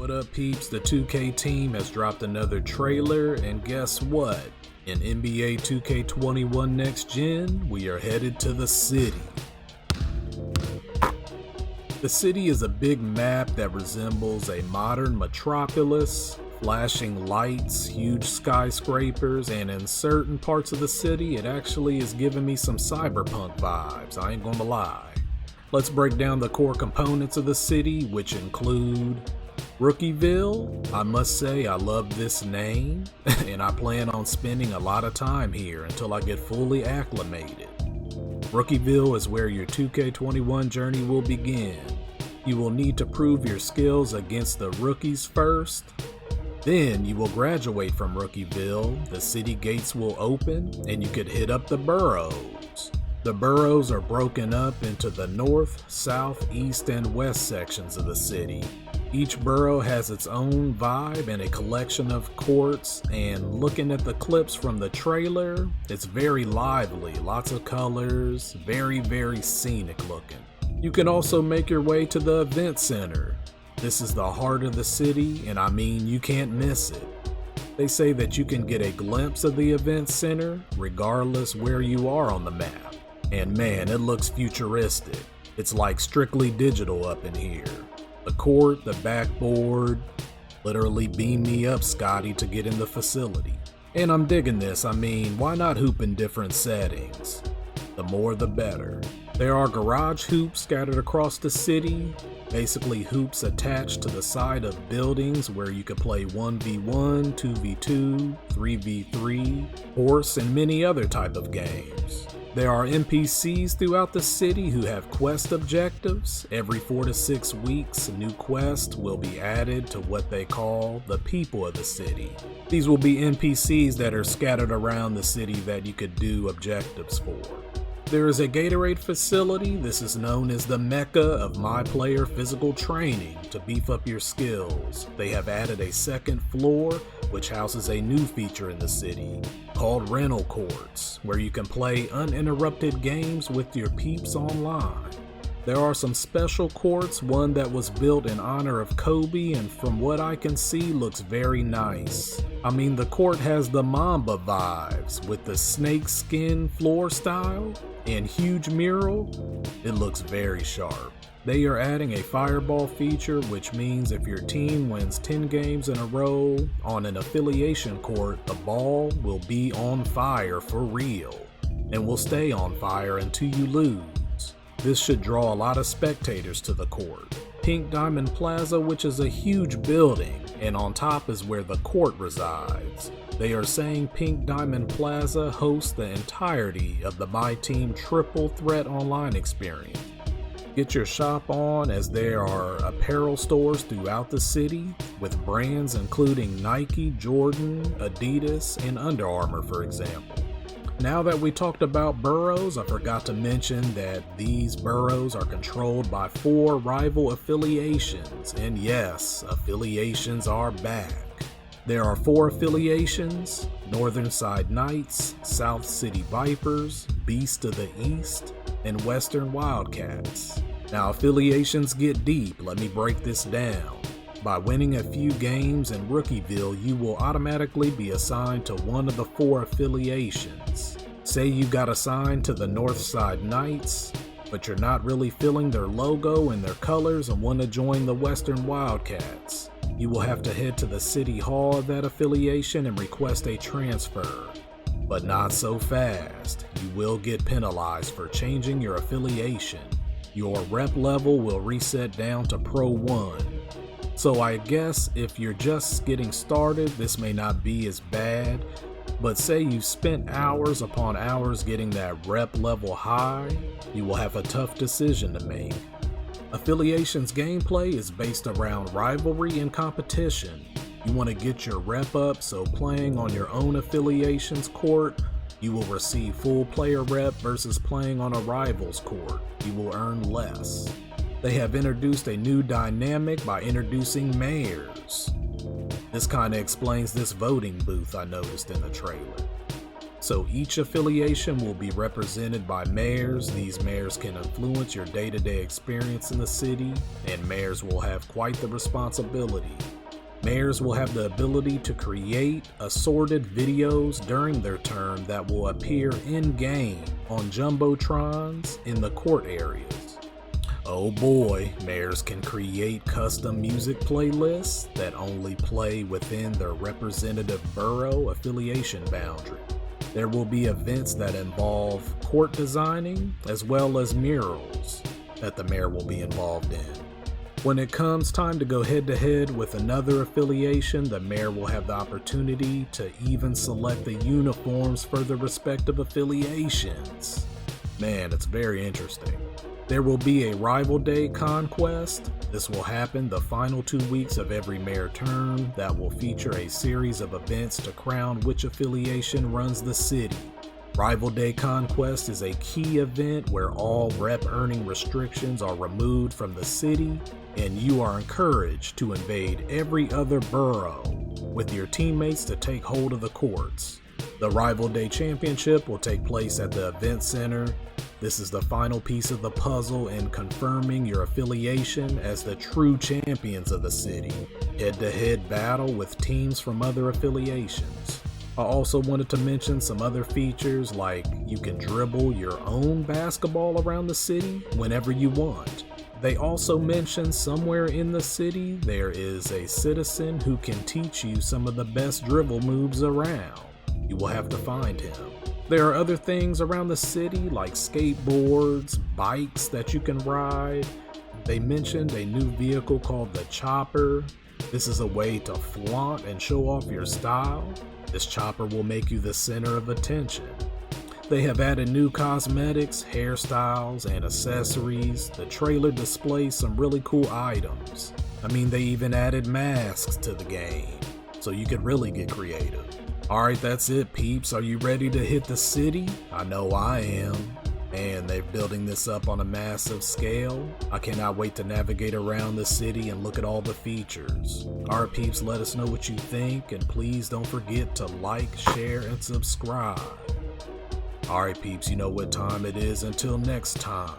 What up, peeps? The 2K team has dropped another trailer, and guess what? In NBA 2K21 Next Gen, we are headed to the city. The city is a big map that resembles a modern metropolis, flashing lights, huge skyscrapers, and in certain parts of the city, it actually is giving me some cyberpunk vibes, I ain't gonna lie. Let's break down the core components of the city, which include Rookieville. I must say I love this name, and I plan on spending a lot of time here until I get fully acclimated. Rookieville is where your 2K21 journey will begin. You will need to prove your skills against the rookies first. Then you will graduate from Rookieville, the city gates will open, and you could hit up the boroughs. The boroughs are broken up into the north, south, east, and west sections of the city. Each borough has its own vibe and a collection of courts, and looking at the clips from the trailer, it's very lively, lots of colors, very scenic looking. You can also make your way to the event center. This is the heart of the city, and I mean you can't miss it. They say that you can get a glimpse of the event center regardless where you are on the map. And man, it looks futuristic. It's like strictly digital up in here. The court, the backboard, literally beam me up, Scotty, to get in the facility. And I'm digging this. I mean, why not hoop in different settings? The more the better. There are garage hoops scattered across the city, basically hoops attached to the side of buildings where you could play 1v1, 2v2, 3v3, horse, and many other type of games. There are NPCs throughout the city who have quest objectives. Every 4 to 6 weeks, a new quest will be added to what they call the people of the city. These will be NPCs that are scattered around the city that you could do objectives for. There is a Gatorade facility. This is known as the Mecca of MyPlayer physical training to beef up your skills. They have added a second floor, which houses a new feature in the city called rental courts, where you can play uninterrupted games with your peeps online. There are some special courts, one that was built in honor of Kobe, and from what I can see looks very nice. I mean, the court has the Mamba vibes with the snake skin floor style and huge mural. It looks very sharp. They are adding a fireball feature, which means if your team wins 10 games in a row on an affiliation court, the ball will be on fire for real and will stay on fire until you lose. This should draw a lot of spectators to the court. Pink Diamond Plaza, which is a huge building, and on top is where the court resides. They are saying Pink Diamond Plaza hosts the entirety of the My Team Triple Threat online experience. Get your shop on, as there are apparel stores throughout the city with brands including Nike, Jordan, Adidas, and Under Armour, for example. Now that we talked about boroughs, I forgot to mention that these boroughs are controlled by 4 rival affiliations, and yes, affiliations are back. There are 4 affiliations: Northern Side Knights, South City Vipers, Beast of the East, and Western Wildcats. Now affiliations get deep, let me break this down. By winning a few games in Rookieville, you will automatically be assigned to one of the 4 affiliations. Say you got assigned to the Northside Knights, but you're not really feeling their logo and their colors and want to join the Western Wildcats. You will have to head to the city hall of that affiliation and request a transfer. But not so fast. You will get penalized for changing your affiliation. Your rep level will reset down to Pro 1. So I guess if you're just getting started, this may not be as bad, but say you've spent hours upon hours getting that rep level high, you will have a tough decision to make. Affiliations gameplay is based around rivalry and competition. You want to get your rep up, so playing on your own affiliation's court, you will receive full player rep versus playing on a rival's court. You will earn less. They have introduced a new dynamic by introducing mayors. This kinda explains this voting booth I noticed in the trailer. So each affiliation will be represented by mayors. These mayors can influence your day-to-day experience in the city, and mayors will have quite the responsibility. Mayors will have the ability to create assorted videos during their turn that will appear in-game on jumbotrons in the court areas. Oh boy, mayors can create custom music playlists that only play within their representative borough affiliation boundary. There will be events that involve court designing as well as murals that the mayor will be involved in. When it comes time to go head-to-head with another affiliation, the mayor will have the opportunity to even select the uniforms for the respective affiliations. Man, it's very interesting. There will be a Rival Day Conquest. This will happen the final 2 weeks of every mayor term that will feature a series of events to crown which affiliation runs the city. Rival Day Conquest is a key event where all rep earning restrictions are removed from the city and you are encouraged to invade every other borough with your teammates to take hold of the courts. The Rival Day Championship will take place at the event center. This is the final piece of the puzzle in confirming your affiliation as the true champions of the city. Head-to-head battle with teams from other affiliations. I also wanted to mention some other features like you can dribble your own basketball around the city whenever you want. They also mention somewhere in the city there is a citizen who can teach you some of the best dribble moves around. You will have to find him. There are other things around the city like skateboards, bikes that you can ride. They mentioned a new vehicle called the Chopper. This is a way to flaunt and show off your style. This chopper will make you the center of attention. They have added new cosmetics, hairstyles, and accessories. The trailer displays some really cool items. I mean, they even added masks to the game, so you could really get creative. Alright, that's it, peeps. Are you ready to hit the city? I know I am. Man, they're building this up on a massive scale. I cannot wait to navigate around the city and look at all the features. Alright, peeps, let us know what you think, and please don't forget to like, share, and subscribe. Alright, peeps, you know what time it is. Until next time.